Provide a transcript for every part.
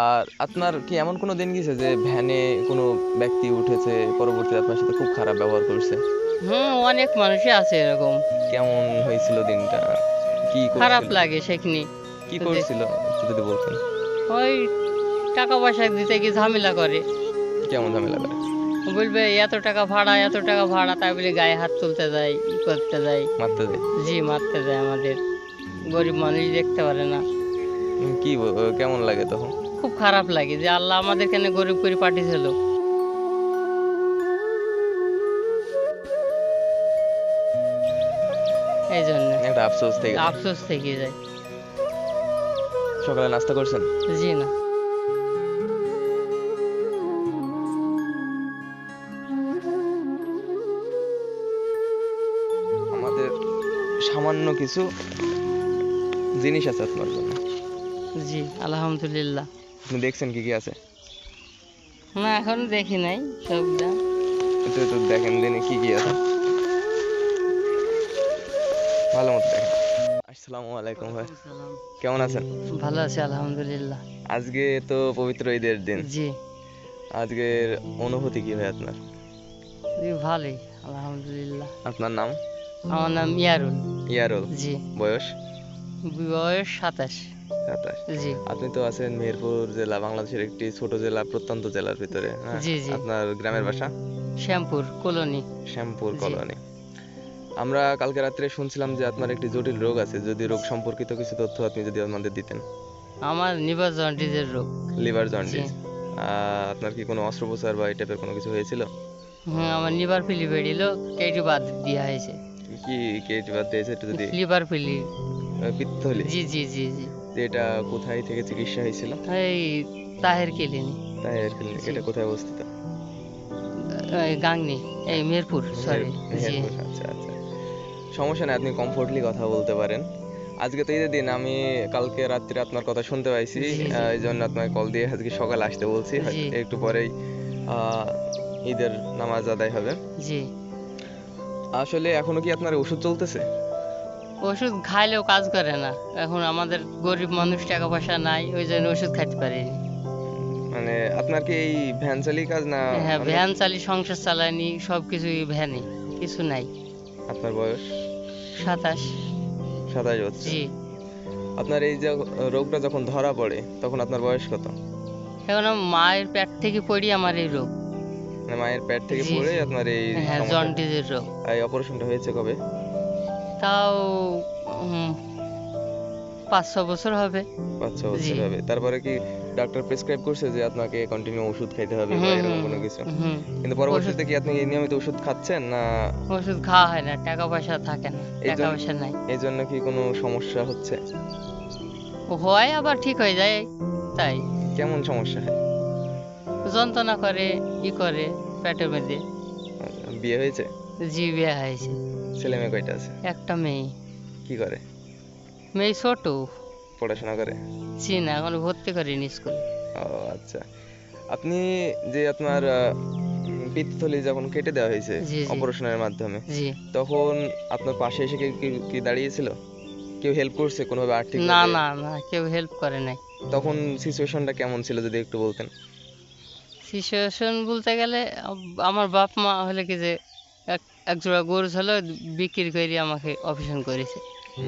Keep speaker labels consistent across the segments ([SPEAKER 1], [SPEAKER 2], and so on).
[SPEAKER 1] আর আপনার কি এমন কোনো দিন গেছে যে ভ্যানে কোনো ব্যক্তি উঠেছে, পরবর্তীতে আপনার সাথে খুব খারাপ ব্যবহার করছে?
[SPEAKER 2] অনেক মানুষই আছে এরকম।
[SPEAKER 1] কেমন হয়েছিল দিনটা? কি
[SPEAKER 2] খারাপ
[SPEAKER 1] করছিল?
[SPEAKER 2] লাগে সেখানে।
[SPEAKER 1] কি
[SPEAKER 2] যে
[SPEAKER 1] করছিল একটু যদি বলতেন।
[SPEAKER 2] ওই টাকা পয়সা দিতে গিয়ে ঝামেলা করে।
[SPEAKER 1] কেমন ঝামেলা করে?
[SPEAKER 2] বলবে এত টাকা ভাড়া, তাই বলে গায়ে হাত তুলতে যায়, করতে যায়।
[SPEAKER 1] মারতে যায়?
[SPEAKER 2] জি, মারতে যায় আমাদের। গরিব মানুষ দেখতে পারে না।
[SPEAKER 1] কেমন লাগে তখন?
[SPEAKER 2] খুব খারাপ লাগে যে আল্লাহ আমাদের কেন গরিব করে পাঠিয়েছিল। এই জন্য
[SPEAKER 1] একটা আফসোস থেকে যায়।
[SPEAKER 2] আফসোস থেকে যায়।
[SPEAKER 1] সকালে নাস্তা করছেন?
[SPEAKER 2] জি না।
[SPEAKER 1] আমাদের সামান্য কিছু জিনিস আছে আপনার জন্য।
[SPEAKER 2] জি, আলহামদুলিল্লাহ।
[SPEAKER 1] আপনি দেখছেন কি কি আছে?
[SPEAKER 2] না, এখন দেখি নাই সবটা।
[SPEAKER 1] একটু একটু দেখেন দিনে কি কি আছে, ভালো মতো দেখেন। আসসালামু আলাইকুম ভাই,
[SPEAKER 2] ওয়ালাইকুম সালাম।
[SPEAKER 1] কেমন আছেন?
[SPEAKER 2] ভালো আছি আলহামদুলিল্লাহ।
[SPEAKER 1] আজকে তো পবিত্র ঈদের দিন।
[SPEAKER 2] জি।
[SPEAKER 1] আজকের অনুভূতি কি ভাই আপনার?
[SPEAKER 2] জি, ভালোই আলহামদুলিল্লাহ।
[SPEAKER 1] আপনার নাম?
[SPEAKER 2] আমার নাম ইয়ারুল।
[SPEAKER 1] ইয়ারুল।
[SPEAKER 2] জি।
[SPEAKER 1] বয়স?
[SPEAKER 2] বয়স 27।
[SPEAKER 1] 27।
[SPEAKER 2] জি।
[SPEAKER 1] আপনি তো আছেন মেহেরপুর জেলা, বাংলাদেশের একটি ছোট জেলা, প্রত্যন্ত জেলার ভিতরে, হ্যাঁ?
[SPEAKER 2] জি জি।
[SPEAKER 1] আপনার গ্রামের বাসা?
[SPEAKER 2] শ্যামপুর কলোনি।
[SPEAKER 1] শ্যামপুর
[SPEAKER 2] জি।
[SPEAKER 1] কলোনি। আমরা কালকে রাত্রে শুনছিলাম যে আপনার একটি জটিল রোগ আছে, যদি রোগ সম্পর্কিত কিছু তথ্য আপনি যদি আমাদের দিতেন।
[SPEAKER 2] আমার লিভার জন্ডিসের রোগ।
[SPEAKER 1] লিভার
[SPEAKER 2] জি।
[SPEAKER 1] জন্ডিস। আপনার কি কোনো অস্ত্রোপচার বা এই টাইপের কোনো কিছু হয়েছিল?
[SPEAKER 2] আমার লিভার ফিলি বেরিয়েছিল, কেটে বাদ দেওয়া হয়েছে।
[SPEAKER 1] কি কেটে বাদ দিয়েছে একটু যদি?
[SPEAKER 2] লিভার ফিলি।
[SPEAKER 1] পিত্তথলি।
[SPEAKER 2] জি জি জি জি।
[SPEAKER 1] যে এটা কোথায় থেকে চিকিৎসা হয়েছিল?
[SPEAKER 2] এই তাহের ক্লিনিক।
[SPEAKER 1] তাহের ক্লিনিক।
[SPEAKER 2] জি।
[SPEAKER 1] এটা কোথায় অবস্থিত?
[SPEAKER 2] গাংনি, এই মিরপুর, সরি। জি।
[SPEAKER 1] মেহেরপুর। আচ্ছা আচ্ছা, সমস্যা নেই, আপনি কমফোর্টলি কথা বলতে পারেন। আজকে তো ঈদের দিন, আমি কালকে রাত্রে আপনার কথা শুনতে পাইছি,
[SPEAKER 2] জি জি
[SPEAKER 1] এই জন্য আপনাকে কল দিয়ে আজকে সকালে আসতে বলছি,
[SPEAKER 2] জি
[SPEAKER 1] হয়তো একটু পরেই আহ, ঈদের নামাজ আদায় হবে।
[SPEAKER 2] জি।
[SPEAKER 1] আসলে এখনো কি আপনার ওষুধ চলতেছে?
[SPEAKER 2] ওষুধ খাইলেও কাজ করে না। এখন আমাদের গরিব মানুষ, টাকা পয়সা নাই, ওই জন্য ওষুধ খাইতে পারিনি।
[SPEAKER 1] মানে আপনার কি এই ভ্যান চালিয়ে কাজ না
[SPEAKER 2] হ্যাঁ,
[SPEAKER 1] অন্য?
[SPEAKER 2] ভ্যান চালি, সংসার চালানি, সবকিছুই ভ্যানে, কিছু নাই।
[SPEAKER 1] আপনার বয়স?
[SPEAKER 2] 27।
[SPEAKER 1] 27 বছর।
[SPEAKER 2] জি।
[SPEAKER 1] আপনার এই যে রোগটা যখন ধরা পড়ে তখন আপনার বয়স কত?
[SPEAKER 2] এখন আমার মায়ের পেট থেকে পড়ি আমার এই রোগ।
[SPEAKER 1] মানে মায়ের পেট থেকে
[SPEAKER 2] জি
[SPEAKER 1] পড়ে
[SPEAKER 2] জি।
[SPEAKER 1] আপনার এই
[SPEAKER 2] হ্যাঁ,
[SPEAKER 1] সমস্যাটা?
[SPEAKER 2] জন্ডিসের রোগ।
[SPEAKER 1] এই অপারেশনটা হয়েছে কবে?
[SPEAKER 2] তাও 5-6 বছর হবে।
[SPEAKER 1] 5-6 বছর
[SPEAKER 2] জি।
[SPEAKER 1] হবে। তারপরে কি ডাক্তার প্রেসক্রাইব করছে যে আপনাকে কন্টিনিউ ওষুধ খাইতে হবে বা
[SPEAKER 2] হুম
[SPEAKER 1] এরকম
[SPEAKER 2] হুম
[SPEAKER 1] কোনো
[SPEAKER 2] হুম
[SPEAKER 1] কিছু?
[SPEAKER 2] হুম।
[SPEAKER 1] কিন্তু
[SPEAKER 2] ওষুধ
[SPEAKER 1] পরবর্তীতে কি আপনি এই নিয়মিত ওষুধ খাচ্ছেন না?
[SPEAKER 2] ওষুধ খাওয়া হয় না, টাকা পয়সা থাকে না,
[SPEAKER 1] এই
[SPEAKER 2] টাকা
[SPEAKER 1] জন্য
[SPEAKER 2] পয়সা নাই।
[SPEAKER 1] এই জন্য কি কোনো সমস্যা হচ্ছে?
[SPEAKER 2] হয় আবার ঠিক হয়ে যায়, তাই।
[SPEAKER 1] কেমন সমস্যা হয়?
[SPEAKER 2] যন্ত্রণা করে, করে পেটের মধ্যে।
[SPEAKER 1] বিয়ে হয়েছে?
[SPEAKER 2] জি, বিয়ে হয়েছে।
[SPEAKER 1] ছেলে মেয়ে কয়টা আছে?
[SPEAKER 2] একটা মেয়ে।
[SPEAKER 1] কি করে?
[SPEAKER 2] মেয়ে ছোট।
[SPEAKER 1] পড়াশোনা করে?
[SPEAKER 2] জি না, এখন ভর্তি করিনি স্কুলে।
[SPEAKER 1] ও আচ্ছা। আপনি যে আপনার পিত্তথলি যখন কেটে দেওয়া হয়েছে
[SPEAKER 2] জি জি
[SPEAKER 1] অপারেশনের মাধ্যমে,
[SPEAKER 2] জি।
[SPEAKER 1] তখন আপনার পাশে এসে কি দাঁড়িয়েছিল? কেউ হেল্প করছে কোনোভাবে
[SPEAKER 2] না
[SPEAKER 1] আর্থিকভাবে?
[SPEAKER 2] না না, কেউ হেল্প করে নাই।
[SPEAKER 1] তখন সিচুয়েশনটা কেমন ছিল যদি একটু বলতেন?
[SPEAKER 2] সিচুয়েশন বলতে গেলে, আমার বাপ মা হলে কি যে এক এক জোড়া গরু ছিল, বিক্রি করে আমাকে অপারেশন করেছে।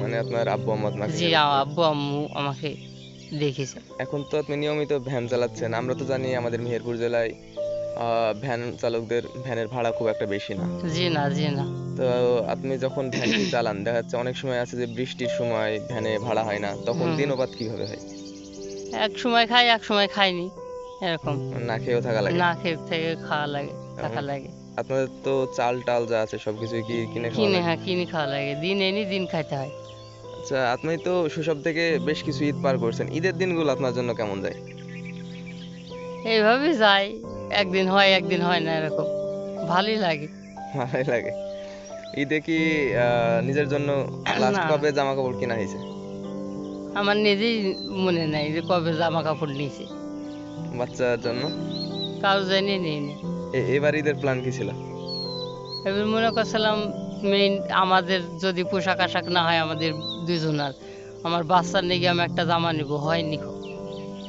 [SPEAKER 1] মানে আপনার আব্বু আম্মা আপনাকে
[SPEAKER 2] জি,
[SPEAKER 1] হেল্প করে?
[SPEAKER 2] আব্বু আম্মু আমাকে দেখেছে।
[SPEAKER 1] এখন তো আপনি নিয়মিত ভ্যান চালাচ্ছেন, আমরা তো জানি আমাদের মেহেরপুর জেলায় ভ্যান চালকদের ভ্যানের ভাড়া খুব একটা বেশি না।
[SPEAKER 2] জি না জি না।
[SPEAKER 1] তো আপনি যখন ভ্যানটি চালান, দেখা যাচ্ছে অনেক সময় আছে যে বৃষ্টির সময় ভ্যানে ভাড়া হয় না, তখন
[SPEAKER 2] হুম হুম।
[SPEAKER 1] দিনপাত কিভাবে হয়?
[SPEAKER 2] এক সময় খাই, এক সময় খাইনি, এরকম।
[SPEAKER 1] না খেয়েও থাকা লাগে?
[SPEAKER 2] না খেয়ে থেকে খাওয়া লাগে,
[SPEAKER 1] উম,
[SPEAKER 2] থাকা লাগে।
[SPEAKER 1] আপনাদের তো চাল টাল যা আছে সবকিছুই কি কিনে খাওয়া
[SPEAKER 2] কিনে,
[SPEAKER 1] লাগে?
[SPEAKER 2] হ্যাঁ, কিনে খাওয়া লাগে, দিন এনে দিন খাইতে হয়।
[SPEAKER 1] আচ্ছা, আপনি তো শৈশব থেকে বেশ কিছু ঈদ পার করছেন, ঈদের দিনগুলো আপনার জন্য কেমন যায়?
[SPEAKER 2] এইভাবে যাই, একদিন হয় একদিন হয় না, এরকম। ভালোই লাগে।
[SPEAKER 1] ভালোই লাগে। ঈদে কি নিজের জন্য লাস্ট
[SPEAKER 2] না,
[SPEAKER 1] কবে জামা কাপড় কেনা হয়েছে?
[SPEAKER 2] আমার নিজেই মনে নাই যে কবে জামা কাপড় নিয়েছে।
[SPEAKER 1] বাচ্চার জন্য?
[SPEAKER 2] কারো জানি নিইনি।
[SPEAKER 1] এবার ঈদের প্ল্যান কি ছিল?
[SPEAKER 2] এবার মনে করছিলাম, মেইন আমাদের যদি পোশাক আশাক না হয় আমাদের দুজনার, আমার বাচ্চার নিয়ে আমি একটা জামা নিব, হয়নি।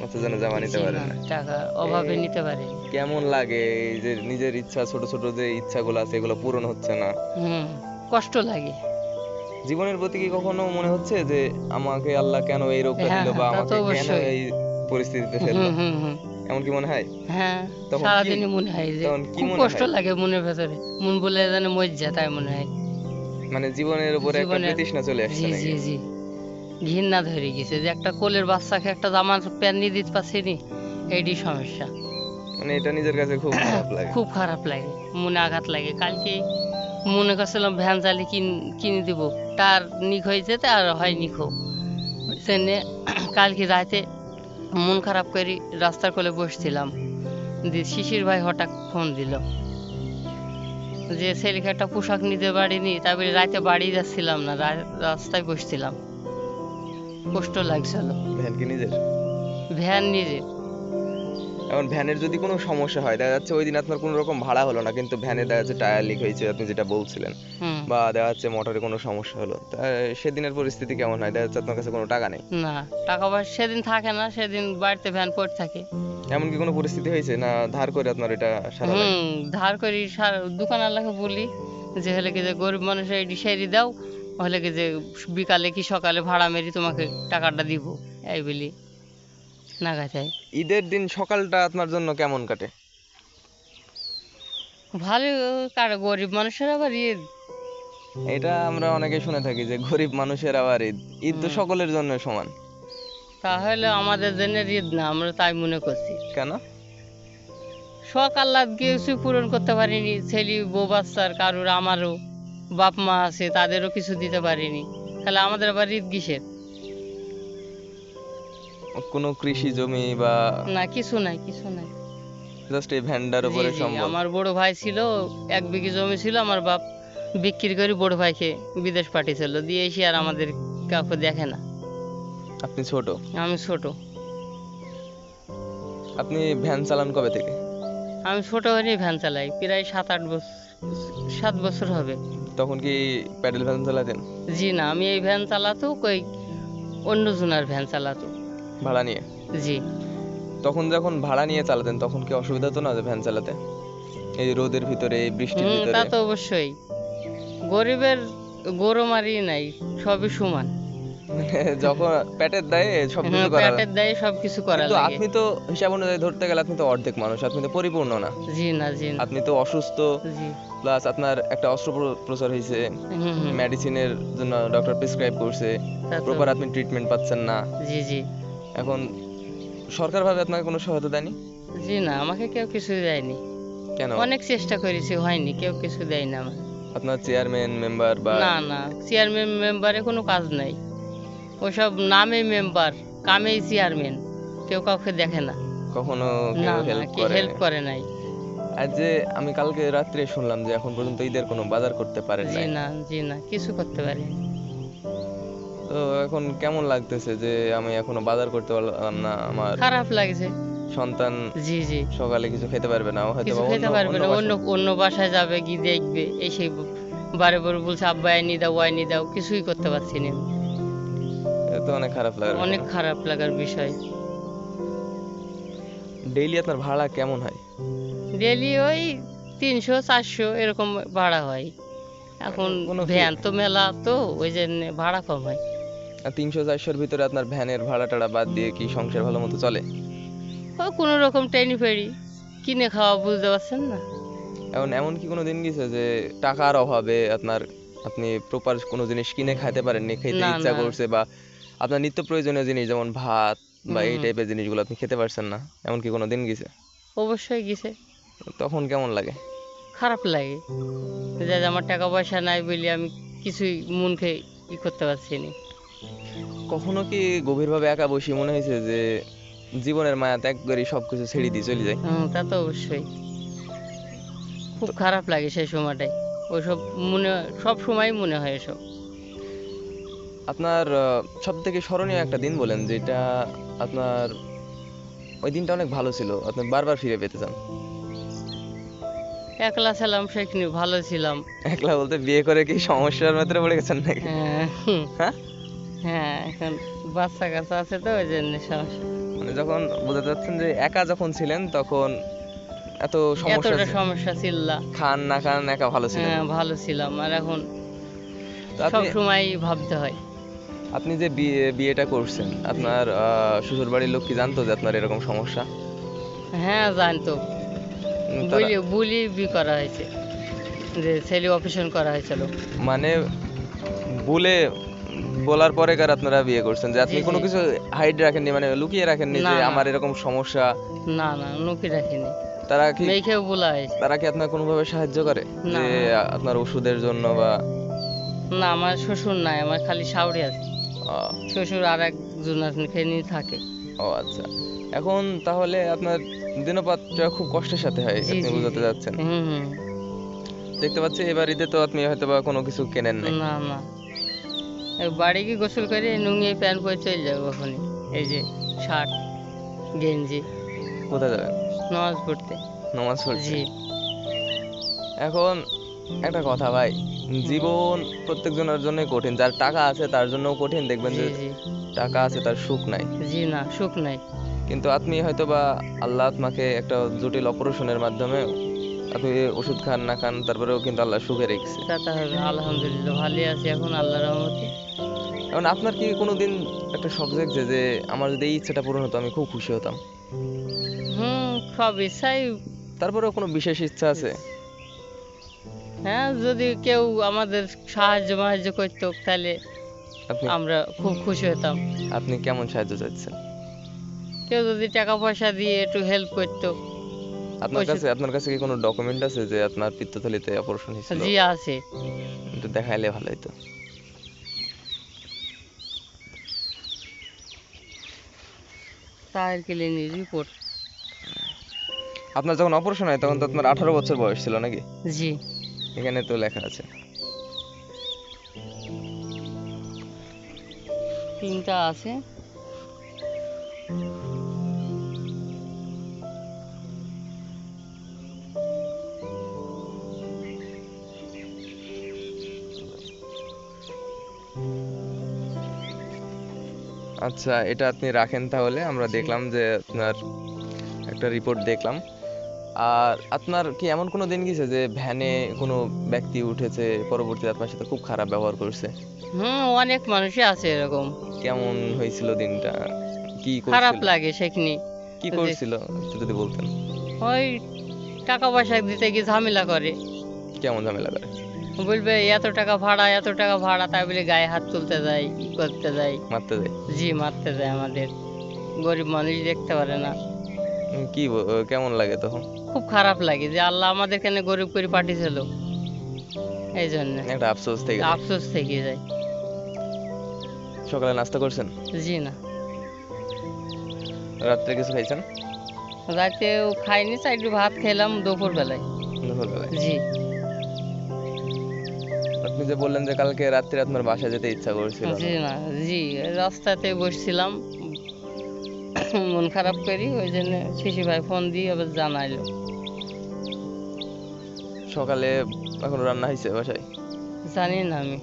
[SPEAKER 1] অর্থের জন্য জমা নিতে
[SPEAKER 2] জি
[SPEAKER 1] পারেন
[SPEAKER 2] না,
[SPEAKER 1] না।
[SPEAKER 2] টাকার অভাবে নিতে পারি।
[SPEAKER 1] কেমন লাগে এই যে নিজের ইচ্ছা, ছোট ছোট যে ইচ্ছাগুলো আছে এগুলো পূরণ হচ্ছে না?
[SPEAKER 2] হুম, কষ্ট লাগে।
[SPEAKER 1] জীবনের প্রতি কি কখনো মনে হচ্ছে যে আমাকে আল্লাহ কেন এই রোগটা
[SPEAKER 2] হ্যাঁ
[SPEAKER 1] দিল, বা
[SPEAKER 2] হ্যাঁ, তা তো
[SPEAKER 1] আমাকে কেন
[SPEAKER 2] অবশ্যই।
[SPEAKER 1] এই পরিস্থিতিতে
[SPEAKER 2] হুম
[SPEAKER 1] ফেললো?
[SPEAKER 2] হুম হুম।
[SPEAKER 1] এমন কি মনে হয়?
[SPEAKER 2] হ্যাঁ,
[SPEAKER 1] তখন কি
[SPEAKER 2] সারাদিনই মনে হয় যে
[SPEAKER 1] তখন কি
[SPEAKER 2] খুব
[SPEAKER 1] মনে
[SPEAKER 2] কষ্ট
[SPEAKER 1] হয়?
[SPEAKER 2] লাগে মনের ভেতরে, মন বলে যেন মরে যায় তাই মনে হয়।
[SPEAKER 1] মানে জীবনের উপরে একটা
[SPEAKER 2] জীবনের,
[SPEAKER 1] বিতৃষ্ণা চলে আসছে
[SPEAKER 2] জি
[SPEAKER 1] নাকি?
[SPEAKER 2] জি জি, ঘৃণা ধরে গেছে যে একটা কোলের বাচ্চাকে একটা জামার প্যান্ট নিয়ে দিতে পারছি নি, এইটি সমস্যা।
[SPEAKER 1] মানে এটা নিজের কাছে খুব খারাপ লাগে।
[SPEAKER 2] খুব খারাপ লাগে, মনে আঘাত লাগে। কালকে মনে করছিলাম ভ্যান চালি কিনে দিব, তার নিখ হয়ে যেতে আর হয় নিখো ওই জন্যে কালকে রাতে মন খারাপ করে রাস্তার কোলে বসছিলাম, দিয়ে শিশির ভাই হঠাৎ ফোন দিল যে ছেলেকে একটা পোশাক নিতে পারিনি, তারপরে রাতে বাড়ি যাচ্ছিলাম না, রাস্তায় বসছিলাম, কষ্ট লাগছিল।
[SPEAKER 1] ভ্যান কি নিজের?
[SPEAKER 2] ভ্যান নিজে।
[SPEAKER 1] এখন ভ্যানের যদি কোনো সমস্যা হয়, দেখা যাচ্ছে ওই দিন আপনার কোনো রকম ভাড়া হলো না, কিন্তু ভ্যানে দেখা যাচ্ছে টায়ার লিক হয়েছে, আপনি যেটা বলছিলেন,
[SPEAKER 2] হুম।
[SPEAKER 1] বা দেখা যাচ্ছে মোটরে কোনো সমস্যা হলো, তা সেদিনের পরিস্থিতি কেমন হয়? দেখা যাচ্ছে আপনার কাছে কোনো টাকা নেই।
[SPEAKER 2] না, টাকা পয়সা সেদিন থাকে না, সেদিন বাড়িতে ভ্যান পড়ে থাকে।
[SPEAKER 1] এমন কি কোনো পরিস্থিতি হয়েছে না ধার করে আপনার এটা সারা লাগে?
[SPEAKER 2] ধার করি, দোকান আল্লাহকে বলি যে হলে কি যে গরিব মানুষের এটি সেরি দাও, হলে কি যে বিকালে কি সকালে ভাড়া মেরি তোমাকে টাকাটা দিব, এই বলি না গাছাই।
[SPEAKER 1] ঈদের দিন সকালটা আপনার জন্য কেমন কাটে?
[SPEAKER 2] ভালো কারো, গরিব মানুষের আবার ঈদ।
[SPEAKER 1] এটা আমরা অনেকে শুনে থাকি যে গরিব মানুষের আবার ঈদ। ঈদ তো
[SPEAKER 2] হুম।
[SPEAKER 1] সকলের জন্য সমান।
[SPEAKER 2] তাহলে আমাদের জন্য ঈদ না, আমরা তাই মনে করছি।
[SPEAKER 1] কেন?
[SPEAKER 2] শখ আহ্লাদ কিছু পূরণ করতে পারিনি, ছেলে বউ বাচ্চার কারুর, আমারও বাপ মা আছে তাদেরও কিছু দিতে পারিনি, তাহলে আমাদের আবার ঈদ কিসের?
[SPEAKER 1] কোনো কৃষি জমি বা
[SPEAKER 2] না, কিছু নাই, কিছু নাই।
[SPEAKER 1] জাস্ট এই ভ্যানটার
[SPEAKER 2] জি
[SPEAKER 1] উপরে
[SPEAKER 2] জি,
[SPEAKER 1] সম্বল?
[SPEAKER 2] আমার বড় ভাই ছিল, 1 বিঘে জমি ছিল, আমার বাপ বিক্রি করে বড় ভাইকে বিদেশ পাঠিয়েছিল, দিয়ে এসে আর আমাদের কাউকে দেখে না।
[SPEAKER 1] আপনি ছোট।
[SPEAKER 2] আমি ছোট।
[SPEAKER 1] আপনি ভ্যান চালান কবে থেকে?
[SPEAKER 2] আমি ছোট হয়ে ভ্যান চালাই, প্রায় 7-8 বছর, 7 বছর হবে।
[SPEAKER 1] তখন কি প্যাডেল ভ্যান চালাতেন
[SPEAKER 2] জি না, আমি এই ভ্যান চালাতো কই অন্য জনের ভ্যান চালাতো।
[SPEAKER 1] ভাড়া নিয়ে?
[SPEAKER 2] জি।
[SPEAKER 1] তখন যখন ভাড়া নিয়ে চালাতেন তখন কি অসুবিধা হতো না যে ভ্যান চালাতে, এই রোদের ভিতরে, এই বৃষ্টির
[SPEAKER 2] তা
[SPEAKER 1] ভিতরে?
[SPEAKER 2] তো অবশ্যই, গরিবের গরম আর নাই, সবই সমান।
[SPEAKER 1] মানে যখন পেটের দায়ে সবকিছু করা।
[SPEAKER 2] পেটের দায়ে সবকিছু করা
[SPEAKER 1] কিন্তু
[SPEAKER 2] লাগে।
[SPEAKER 1] আপনি তো হিসাব অনুযায়ী ধরতে গেলে আপনি তো অর্ধেক মানুষ, আপনি তো পরিপূর্ণ না।
[SPEAKER 2] জি না, জি না।
[SPEAKER 1] আপনি তো অসুস্থ,
[SPEAKER 2] জি।
[SPEAKER 1] প্লাস আপনার একটা অস্ত্রোপচার হয়েছে,
[SPEAKER 2] হুম হুম।
[SPEAKER 1] মেডিসিনের জন্য ডক্টর প্রেসক্রাইব করছে,
[SPEAKER 2] তা তো,
[SPEAKER 1] প্রপার আপনি ট্রিটমেন্ট পাচ্ছেন না।
[SPEAKER 2] জি জি।
[SPEAKER 1] এখন সরকারভাবে আপনাকে কোনো সহায়তা দেয়নি?
[SPEAKER 2] জি না, আমাকে কেউ কিছু দেয়নি।
[SPEAKER 1] কেন?
[SPEAKER 2] অনেক চেষ্টা করেছি, হয়নি, কেউ কিছু দেয় না আমাকে।
[SPEAKER 1] আপনার চেয়ারম্যান মেম্বার বা?
[SPEAKER 2] না না, চেয়ারম্যান মেম্বারে কোনো কাজ নাই, ওসব নামে মেম্বার, কামেই চেয়ারম্যান, কেউ কাউকে দেখে না।
[SPEAKER 1] কখনো
[SPEAKER 2] না
[SPEAKER 1] কেউ
[SPEAKER 2] না,
[SPEAKER 1] হেল্প
[SPEAKER 2] কে
[SPEAKER 1] করে?
[SPEAKER 2] হেল্প করে নাই।
[SPEAKER 1] আর যে আমি কালকে রাত্রে শুনলাম যে এখন পর্যন্ত ঈদের কোনো বাজার করতে পারেন
[SPEAKER 2] জি
[SPEAKER 1] নাই,
[SPEAKER 2] না, জি না, কিছু করতে পারিনি।
[SPEAKER 1] তো এখন কেমন লাগতেছে যে আমি এখনো বাজার করতে পারলাম না? আমার
[SPEAKER 2] খারাপ লাগছে।
[SPEAKER 1] সন্তান
[SPEAKER 2] জি জি,
[SPEAKER 1] সকালে কিছু খেতে পারবে না, ও হয়তো
[SPEAKER 2] কিছু
[SPEAKER 1] বা
[SPEAKER 2] খেতে পারবে না, অন্য
[SPEAKER 1] বাসায়।
[SPEAKER 2] অন্য বাসায় যাবে, গিয়ে দেখবে, এই সেই বারে বারে বলছে আব্বা আইনি দাও, আইনি দাও, কিছুই করতে পারছি না।
[SPEAKER 1] এটা তো অনেক খারাপ লাগার
[SPEAKER 2] অনেক
[SPEAKER 1] বিষয়।
[SPEAKER 2] খারাপ লাগার বিষয়।
[SPEAKER 1] ডেইলি আপনার ভাড়া কেমন হয়?
[SPEAKER 2] ডেলি ওই 300-400 এরকম ভাড়া হয়। এখন
[SPEAKER 1] কোনো
[SPEAKER 2] ভ্যান তো মেলা, তো ওই জন্য ভাড়া কম হয়।
[SPEAKER 1] 300-400-র ভিতরে আপনার ভ্যানের ভাড়া টাড়া বাদ দিয়ে কি সংসার ভালো মতো চলে?
[SPEAKER 2] ওই কোনো রকম টেনি ফেরি কিনে খাওয়া, বুঝতে পারছেন না।
[SPEAKER 1] এখন এমন কি কোনো দিন গেছে যে টাকার অভাবে আপনি প্রপার কোনো জিনিস কিনে খাইতে পারেননি, খেতে
[SPEAKER 2] না
[SPEAKER 1] ইচ্ছা
[SPEAKER 2] না।
[SPEAKER 1] করছে, বা আপনার নিত্য প্রয়োজনীয় জিনিস যেমন ভাত বা এই
[SPEAKER 2] হুম,
[SPEAKER 1] টাইপের জিনিসগুলো আপনি খেতে পারছেন না, এমন কি কোনো দিন গেছে?
[SPEAKER 2] অবশ্যই গেছে।
[SPEAKER 1] তখন কেমন লাগে?
[SPEAKER 2] খারাপ লাগে যে আমার টাকা পয়সা নাই বলে আমি কিছুই মন খেয়ে করতে পারছি না।
[SPEAKER 1] কখনো কি গভীরভাবে একা বসে মনে হয়েছে যে জীবনের মায়া ত্যাগ করে সবকিছু ছেড়ে দিয়ে চলে যায়?
[SPEAKER 2] তা তো অবশ্যই, খুব খারাপ লাগে সেই সময়টায়। ওইসব মনে, সব সময় মনে হয় এসব।
[SPEAKER 1] আপনার সব থেকে স্মরণীয় একটা দিন বলেন যেটা আপনার ওই দিনটা অনেক ভালো ছিল, আপনি বারবার ফিরে পেতে চান।
[SPEAKER 2] একলা ছিলাম, সেখানে ভালো ছিলাম।
[SPEAKER 1] একলা বলতে বিয়ে করে কি সমস্যার ভেতরে পড়ে গেছেন নাকি?
[SPEAKER 2] হ্যাঁ
[SPEAKER 1] হ্যাঁ?
[SPEAKER 2] হ্যাঁ, এখন বাচ্চা কাচ্চা আছে তো ওই জন্য সমস্যা।
[SPEAKER 1] মানে যখন বোঝাতে চাচ্ছেন যে একা যখন ছিলেন তখন এত সমস্যা
[SPEAKER 2] এতটা সমস্যা ছিল না।
[SPEAKER 1] খান না খান একা ভালো ছিলেন।
[SPEAKER 2] হ্যাঁ, ভালো ছিলাম। আর এখন
[SPEAKER 1] তো
[SPEAKER 2] সব
[SPEAKER 1] আপনি
[SPEAKER 2] সময় ভাবতে হয়।
[SPEAKER 1] আপনি যে বিয়েটা করছেন
[SPEAKER 2] জি।
[SPEAKER 1] আপনার শ্বশুর বাড়ির লোক কি জানতো যে আপনার এরকম সমস্যা?
[SPEAKER 2] হ্যাঁ, জানতো।
[SPEAKER 1] তারা
[SPEAKER 2] বুলি বি করা হয়েছে, যে ছেলে অপারেশন করা হয়েছিল।
[SPEAKER 1] মানে বলে বলার পরে কার আপনারা বিয়ে করছেন, যে আপনি
[SPEAKER 2] জি,
[SPEAKER 1] কোনো
[SPEAKER 2] জি।
[SPEAKER 1] কিছু হাইড রাখেননি, মানে লুকিয়ে রাখেননি
[SPEAKER 2] না,
[SPEAKER 1] যে
[SPEAKER 2] না,
[SPEAKER 1] আমার এরকম সমস্যা?
[SPEAKER 2] না, না, নুকি রাখিনি।
[SPEAKER 1] তারা কি
[SPEAKER 2] মেয়েকেও বলা হয়েছে।
[SPEAKER 1] তারা কি আপনার কোনোভাবে সাহায্য করে
[SPEAKER 2] না,
[SPEAKER 1] যে আপনার ওষুধের জন্য বা?
[SPEAKER 2] না, আমার শ্বশুর নাই, আমার খালি শাশুড়ি আছে।
[SPEAKER 1] আহ,
[SPEAKER 2] শ্বশুর আর একজন নিয়ে থাকে।
[SPEAKER 1] ও আচ্ছা। এখন তাহলে আপনার দিনপাতটা খুব কষ্টের সাথে হয়,
[SPEAKER 2] জি,
[SPEAKER 1] আপনি
[SPEAKER 2] জি,
[SPEAKER 1] বুঝাতে
[SPEAKER 2] জি।
[SPEAKER 1] যাচ্ছেন।
[SPEAKER 2] হুম, হুম।
[SPEAKER 1] দেখতে পাচ্ছি এবার ঈদে তো আপনি হয়তো বা কোনো কিছু কেনেন নাই।
[SPEAKER 2] না, না, বাড়ি গিয়ে গোসল করে নুঙ্গি প্যান্ট পরে চলে যাবো ওখানে। এই যে শার্ট গেঞ্জি,
[SPEAKER 1] কোথায় যাবেন?
[SPEAKER 2] নামাজ পড়তে।
[SPEAKER 1] নামাজ পড়তে।
[SPEAKER 2] জি।
[SPEAKER 1] এখন একটা কথা ভাই,
[SPEAKER 2] হুম।
[SPEAKER 1] জীবন প্রত্যেকজনের জন্যই কঠিন। যার টাকা আছে তার জন্যও কঠিন, দেখবেন
[SPEAKER 2] জি,
[SPEAKER 1] যে
[SPEAKER 2] জি,
[SPEAKER 1] টাকা আছে তার সুখ নাই।
[SPEAKER 2] জি, না সুখ নাই।
[SPEAKER 1] কিন্তু আপনি হয়তো বা আল্লাহ আপনাকে একটা জটিল অপারেশনের মাধ্যমে আপনি ওষুধ খান না খান তারপরেও কিন্তু আল্লাহ সুখে রেখেছে।
[SPEAKER 2] তা হবে, আলহামদুলিল্লাহ ভালোই আছি এখন আল্লাহর রহমতে।
[SPEAKER 1] এখন আপনার কি কোনোদিন একটা শখ জাগছে যে আমার যদি এই ইচ্ছাটা পূরণ হতো আমি খুব খুশি হতাম?
[SPEAKER 2] হুম, সব ইচ্ছাই।
[SPEAKER 1] তারপরেও কোনো বিশেষ ইচ্ছা আছে?
[SPEAKER 2] হ্যাঁ, যদি কেউ আমাদের সাহায্য করতো তাহলে
[SPEAKER 1] আপনি
[SPEAKER 2] আমরা খুব খুশি হতাম।
[SPEAKER 1] আপনি কেমন সাহায্য চাচ্ছেন?
[SPEAKER 2] কেউ যদি টাকা পয়সা দিয়ে একটু হেল্প করতো। ওষুধ।
[SPEAKER 1] আপনার কাছে কি কোনো ডকুমেন্ট আছে যে আপনার পিত্তথলিতে অপারেশন হয়েছিল?
[SPEAKER 2] জি, আছে।
[SPEAKER 1] একটু দেখাইলে ভালো হতো।
[SPEAKER 2] তার ক্লিনিক রিপোর্ট।
[SPEAKER 1] আপনার যখন অপারেশন হয় তখন তো আপনার 18 বছর বয়স ছিল নাকি?
[SPEAKER 2] জি।
[SPEAKER 1] এখানে তো লেখা আছে।
[SPEAKER 2] 3টা আছে।
[SPEAKER 1] আচ্ছা, এটা আপনি রাখেন তাহলে। আমরা
[SPEAKER 2] জি।
[SPEAKER 1] দেখলাম যে আপনার একটা রিপোর্ট দেখলাম। আর আপনার কি এমন কোনো দিন গেছে যে ভ্যানে কোনো ব্যক্তি উঠেছে পরবর্তীতে আপনার সাথে খুব খারাপ ব্যবহার করছে?
[SPEAKER 2] হুম, অনেক মানুষই আছে এরকম।
[SPEAKER 1] কেমন হয়েছিল দিনটা? কি
[SPEAKER 2] খারাপ
[SPEAKER 1] করছিল?
[SPEAKER 2] লাগে সেখানে।
[SPEAKER 1] কি
[SPEAKER 2] যে
[SPEAKER 1] করছিল একটু যদি বলতেন।
[SPEAKER 2] ওই টাকা পয়সা দিতে গিয়ে ঝামেলা করে।
[SPEAKER 1] কেমন ঝামেলা করে?
[SPEAKER 2] বলবে এত টাকা ভাড়া, তাই বলে গায়ে হাত তুলতে যায়, ই করতে যায়।
[SPEAKER 1] মারতে যায়?
[SPEAKER 2] জি, মারতে যায় আমাদের। গরিব মানুষ দেখতে পারে না।
[SPEAKER 1] কেমন লাগে তখন?
[SPEAKER 2] খুব খারাপ লাগে যে আল্লাহ আমাদের কেন গরিব করে পাঠিয়েছিল, এই জন্য
[SPEAKER 1] একটা আফসোস থেকে যায়।
[SPEAKER 2] আফসোস থেকে যায়।
[SPEAKER 1] সকালে নাস্তা করছেন?
[SPEAKER 2] জি না,
[SPEAKER 1] রাত্রে কিছু খাইছেন?
[SPEAKER 2] রাতেও খাইনি, একটু ভাত খেলাম দুপুর বেলায়।
[SPEAKER 1] দুপুরবেলায়?
[SPEAKER 2] জি।
[SPEAKER 1] আপনি যে বললেন যে কালকে রাত্রে আপনার বাসায় যেতে ইচ্ছা করছিল
[SPEAKER 2] জি
[SPEAKER 1] না,
[SPEAKER 2] না। জি, রাস্তাতে বসছিলাম, মন খারাপ করি, ওই জন্য শিশি ভাই ফোন দিয়ে আবার জানাইলো।
[SPEAKER 1] সকালে এখনো রান্না হয়েছে বাসায়?
[SPEAKER 2] জানি না আমি।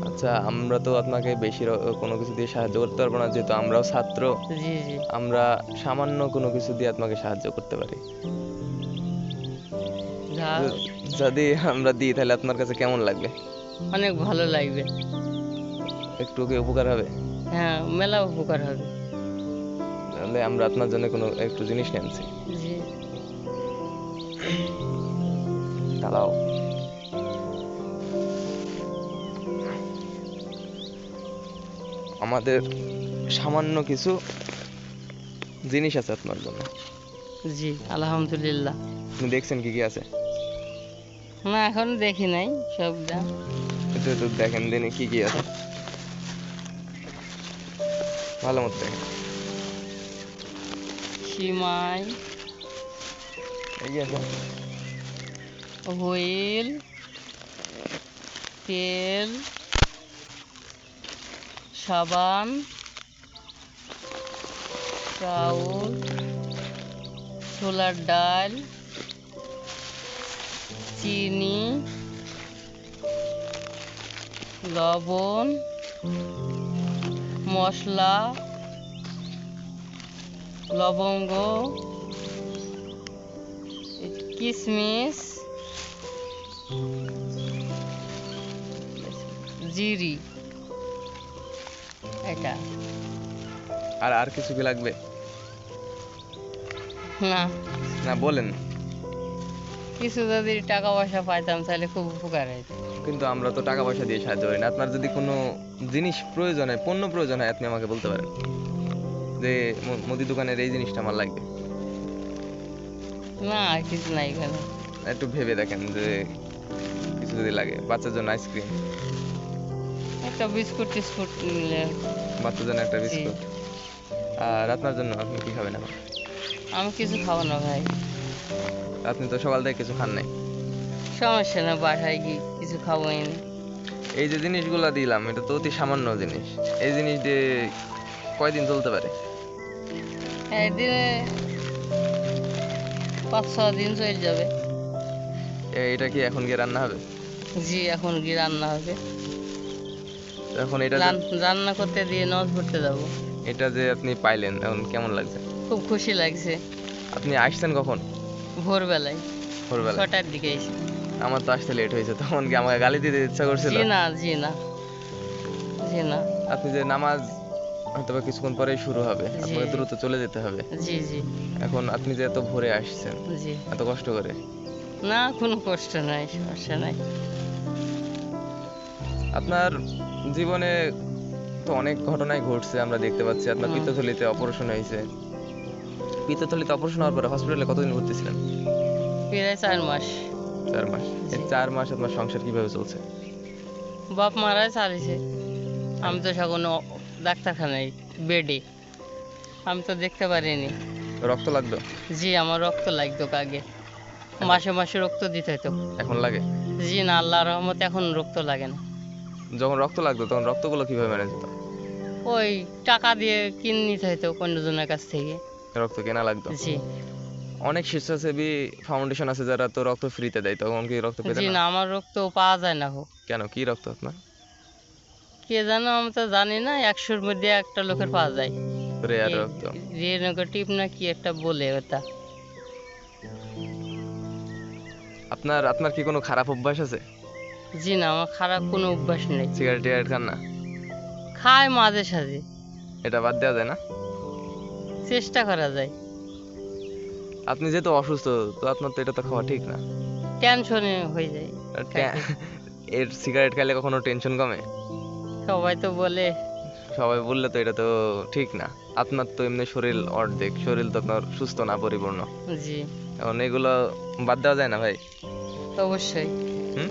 [SPEAKER 1] আচ্ছা, আমরা তো আপনাকে বেশি কোনো কিছু দিয়ে সাহায্য করতে পারবো না, যেহেতু আমরাও ছাত্র।
[SPEAKER 2] জি, জি।
[SPEAKER 1] আমরা সামান্য কোনো কিছু দিয়ে আপনাকে সাহায্য করতে পারি।
[SPEAKER 2] যা
[SPEAKER 1] যদি আমরা দিই তাহলে আপনার কাছে কেমন লাগবে?
[SPEAKER 2] অনেক ভালো লাগবে।
[SPEAKER 1] একটু কি উপকার হবে?
[SPEAKER 2] হ্যাঁ, মেলা উপকার হবে।
[SPEAKER 1] তাহলে আমরা আপনার জন্য কোনো একটু জিনিস নিয়ে আনছি।
[SPEAKER 2] জি।
[SPEAKER 1] দাঁড়াও। আমাদের সামান্য কিছু জিনিস আছে আপনার জন্য।
[SPEAKER 2] জি, আলহামদুলিল্লাহ।
[SPEAKER 1] আপনি দেখছেন কি কি আছে?
[SPEAKER 2] না, এখন দেখি নাই সবটা।
[SPEAKER 1] একটু একটু দেখেন দিনে কি কি আছে, ভালো মতো দেখেন।
[SPEAKER 2] সিমাই,
[SPEAKER 1] এগিয়ে আসেন।
[SPEAKER 2] হুইল, তেল, সাবান, চাউল, ছোলার ডাল, চিনি, লবণ, মশলা, লবঙ্গ, কিশমিশ, জিরি, এটা।
[SPEAKER 1] আর আর কিছু কি লাগবে?
[SPEAKER 2] না,
[SPEAKER 1] না বলেন।
[SPEAKER 2] কিছু যদি টাকা পয়সা পাইতাম তাহলে খুব উপকার হতো।
[SPEAKER 1] কিন্তু আমরা তো টাকা পয়সা দিয়ে সাহায্য করি না। আপনার যদি কোনো জিনিস প্রয়োজন হয়, পণ্য প্রয়োজন হয়, আপনি আমাকে বলতে পারেন যে মুদি দোকানের এই জিনিসটা আমার লাগবে।
[SPEAKER 2] না, আর কিছু নাই এখানে।
[SPEAKER 1] একটু ভেবে দেখেন যে কিছু যদি লাগে। বাচ্চার জন্য আইসক্রিম,
[SPEAKER 2] একটা বিস্কুট টিস্কুট নিলে।
[SPEAKER 1] বাচ্চার জন্য একটা
[SPEAKER 2] জি।
[SPEAKER 1] বিস্কুট। আর আপনার জন্য আপনি কি খাবেন এখন?
[SPEAKER 2] আমি কিছু খাবো না ভাই।
[SPEAKER 1] আপনি তো সকাল থেকে কিছু খান নাই।
[SPEAKER 2] সমস্যা না, বাসায় গিয়ে কিছু খাবো এনে।
[SPEAKER 1] এই যে জিনিসগুলো দিলাম এটা তো অতি সামান্য জিনিস। এই জিনিস দিয়ে কয়দিন চলতে পারে?
[SPEAKER 2] একদিনে 5-6 দিন চলে যাবে।
[SPEAKER 1] এটা কি এখন গিয়ে রান্না হবে?
[SPEAKER 2] জি, এখন গিয়ে রান্না হবে।
[SPEAKER 1] এখন এটা যে
[SPEAKER 2] রান্না করতে দিয়ে নামাজ পড়তে যাবো।
[SPEAKER 1] এটা যে আপনি পাইলেন এখন কেমন লাগছে?
[SPEAKER 2] খুব খুশি লাগছে।
[SPEAKER 1] আপনি আসছেন কখন?
[SPEAKER 2] ভোরবেলায়
[SPEAKER 1] ভোরবেলা?
[SPEAKER 2] 6টার দিকে এসে।
[SPEAKER 1] আমার তো আসতে লেট হয়েছে, তখন কি আমাকে গালি দিতে ইচ্ছা করছিল?
[SPEAKER 2] জি না, জি না, জি না।
[SPEAKER 1] আপনি যে নামাজ হয়তো বা কিছুক্ষণ পরেই শুরু হবে,
[SPEAKER 2] জি।
[SPEAKER 1] আপনাকে দ্রুত চলে যেতে হবে।
[SPEAKER 2] জি জি
[SPEAKER 1] এখন আপনি যে এত ভোরে আসছেন
[SPEAKER 2] জি।
[SPEAKER 1] এত কষ্ট করে,
[SPEAKER 2] না, কোনো কষ্ট নাই, সমস্যা নাই।
[SPEAKER 1] আপনার জীবনে তো অনেক ঘটনাই ঘটছে আমরা দেখতে পাচ্ছি। আপনার
[SPEAKER 2] হুম।
[SPEAKER 1] পিত্তথলিতে অপারেশন হয়েছে। পিত্তথলিতে অপারেশন হওয়ার পরে হসপিটালে কতদিন ভর্তি ছিলেন?
[SPEAKER 2] প্রায় 4 মাস।
[SPEAKER 1] 4 মাস। এই
[SPEAKER 2] জি।
[SPEAKER 1] 4 মাস আপনার সংসার কিভাবে চলছে?
[SPEAKER 2] বাপ মারাই চালিয়েছে। আমি তো এখন ডাক্তারখানায় বেডে। আমি তো দেখতে পারিনি।
[SPEAKER 1] রক্ত লাগতো?
[SPEAKER 2] জি, আমার রক্ত লাগতো আগে। মাসে মাসে রক্ত দিতে হতো।
[SPEAKER 1] এখন লাগে?
[SPEAKER 2] জি না, আল্লাহর রহমতে এখন রক্ত লাগে না।
[SPEAKER 1] যখন রক্ত লাগতো তখন রক্তগুলো কিভাবে ম্যানেজ হতো?
[SPEAKER 2] ওই টাকা দিয়ে কিনে নিতে হতো অন্যজনের কাছ থেকে।
[SPEAKER 1] রক্ত কেনা লাগতো?
[SPEAKER 2] জি।
[SPEAKER 1] অনেক স্বেচ্ছাসেবী ফাউন্ডেশন আছে যারা তো রক্ত ফ্রিতে দেয়, তখন কি রক্ত পেতেন
[SPEAKER 2] জি
[SPEAKER 1] না?
[SPEAKER 2] না, আমার রক্ত পাওয়া যায় না।
[SPEAKER 1] কেন, কি রক্ত আপনার?
[SPEAKER 2] কে জানো, আমি তো জানি না। 100-র মধ্যে একটা লোকের পাওয়া যায়।
[SPEAKER 1] রেয়ার রক্ত?
[SPEAKER 2] নেগেটিভ না কি একটা বলে ওটা।
[SPEAKER 1] আপনার আপনার কি কোনো খারাপ অভ্যাস আছে?
[SPEAKER 2] জি না, আমার খারাপ কোনো অভ্যাস নেই।
[SPEAKER 1] সিগারেট টিগারেট খান না?
[SPEAKER 2] খাই মাঝে সাঝে,
[SPEAKER 1] এটা বাদ দেওয়া যায় না?
[SPEAKER 2] চেষ্টা করা যায়।
[SPEAKER 1] আপনি যেহেতু অসুস্থ, তো আপনার তো এটা তো খাওয়া ঠিক না।
[SPEAKER 2] টেনশনে হয়ে যায়
[SPEAKER 1] আর
[SPEAKER 2] খাইতে।
[SPEAKER 1] এর সিগারেট খেলে কখনো টেনশন কমে?
[SPEAKER 2] সবাই তো বলে।
[SPEAKER 1] সবাই বললে তো এটা তো ঠিক না। আপনার তো এমনি শরীর অর্ধেক, শরীর তো আপনার সুস্থ না, পরিপূর্ণ।
[SPEAKER 2] জি,
[SPEAKER 1] এখন এগুলো বাদ দেওয়া যায় না ভাই?
[SPEAKER 2] অবশ্যই।
[SPEAKER 1] হুম।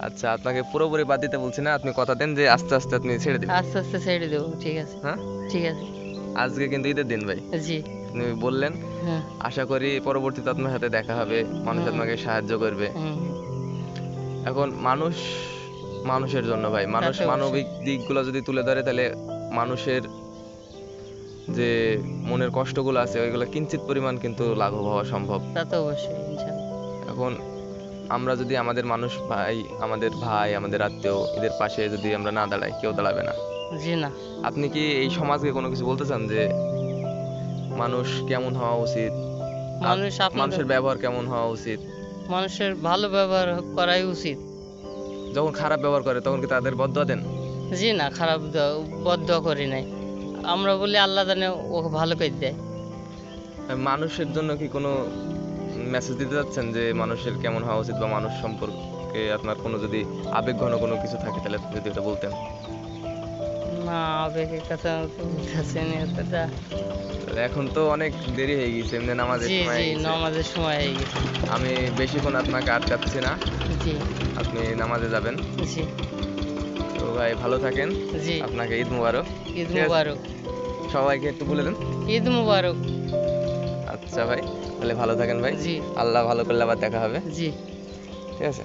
[SPEAKER 1] আচ্ছা, আপনাকে পুরোপুরি বাদ দিতে বলছি না, আপনি কথা দেন যে আস্তে আস্তে আপনি ছেড়ে দিবেন।
[SPEAKER 2] আস্তে আস্তে ছেড়ে দেবো, ঠিক আছে।
[SPEAKER 1] হ্যাঁ,
[SPEAKER 2] ঠিক আছে।
[SPEAKER 1] আজকে কিন্তু ঈদের দিন ভাই,
[SPEAKER 2] জি।
[SPEAKER 1] আপনি বললেন।
[SPEAKER 2] হ্যাঁ।
[SPEAKER 1] আশা করি পরবর্তীতে আপনার সাথে দেখা হবে, মানুষ
[SPEAKER 2] হুম।
[SPEAKER 1] আপনাকে সাহায্য করবে।
[SPEAKER 2] হুম।
[SPEAKER 1] এখন মানুষ মানুষের জন্য ভাই, মানুষ
[SPEAKER 2] তা তো
[SPEAKER 1] মানবিক দিকগুলো যদি তুলে ধরে তাহলে মানুষের যে মনের কষ্টগুলো আছে ওইগুলো কিঞ্চিত পরিমাণ কিন্তু লাঘব হওয়া সম্ভব।
[SPEAKER 2] তা তো অবশ্যই, ইনশাআল্লাহ।
[SPEAKER 1] এখন আমরা যদি আমাদের মানুষ ভাই, আমাদের আত্মীয় এদের পাশে যদি আমরা না দাঁড়াই, কেউ দাঁড়াবে না।
[SPEAKER 2] জি না।
[SPEAKER 1] আপনি কি এই সমাজকে কোনো কিছু বলতে চান যে মানুষ কেমন হওয়া উচিত,
[SPEAKER 2] মানুষ আপনাদের
[SPEAKER 1] মানুষের ব্যবহার কেমন হওয়া উচিত?
[SPEAKER 2] মানুষের ভালো ব্যবহার করাই উচিত।
[SPEAKER 1] যখন খারাপ ব্যবহার করে তখন কি তাদের বদদোয়া দেন?
[SPEAKER 2] জি না, খারাপ বদদোয়া করি নাই। আমরা বলি আল্লাহ জানে ও ভালো করে দেয়।
[SPEAKER 1] মানুষের জন্য কি কোনো মেসেজ দিতে যাচ্ছেন যে মানুষের কেমন হওয়া উচিত, বা মানুষ সম্পর্কে আপনার কোনো যদি আবেগ ঘন কোনো কিছু থাকে তাহলে আপনি যদি এটা বলতেন?
[SPEAKER 2] না, আবেগের কথা তো বুঝতেছি না এতটা।
[SPEAKER 1] এখন তো অনেক দেরি হয়ে গেছে, এমনি নামাজের
[SPEAKER 2] জি
[SPEAKER 1] সময়
[SPEAKER 2] জি,
[SPEAKER 1] হয়ে গেছে।
[SPEAKER 2] নামাজের সময় হয়ে গেছে।
[SPEAKER 1] আমি বেশিক্ষণ আপনাকে আটকাচ্ছি না,
[SPEAKER 2] জি
[SPEAKER 1] আপনি নামাজে যাবেন।
[SPEAKER 2] জি
[SPEAKER 1] তো ভাই ভালো থাকেন,
[SPEAKER 2] জি।
[SPEAKER 1] আপনাকে ঈদ মুবারক।
[SPEAKER 2] ঈদ
[SPEAKER 1] ঠিক আছে?
[SPEAKER 2] মুবারক।
[SPEAKER 1] সবাইকে একটু বলে দেন।
[SPEAKER 2] ঈদ মুবারক।
[SPEAKER 1] আচ্ছা ভাই, তাহলে ভালো থাকেন ভাই।
[SPEAKER 2] জি
[SPEAKER 1] আল্লাহ ভালো করলে আবার দেখা হবে।
[SPEAKER 2] জি।
[SPEAKER 1] ঠিক আছে।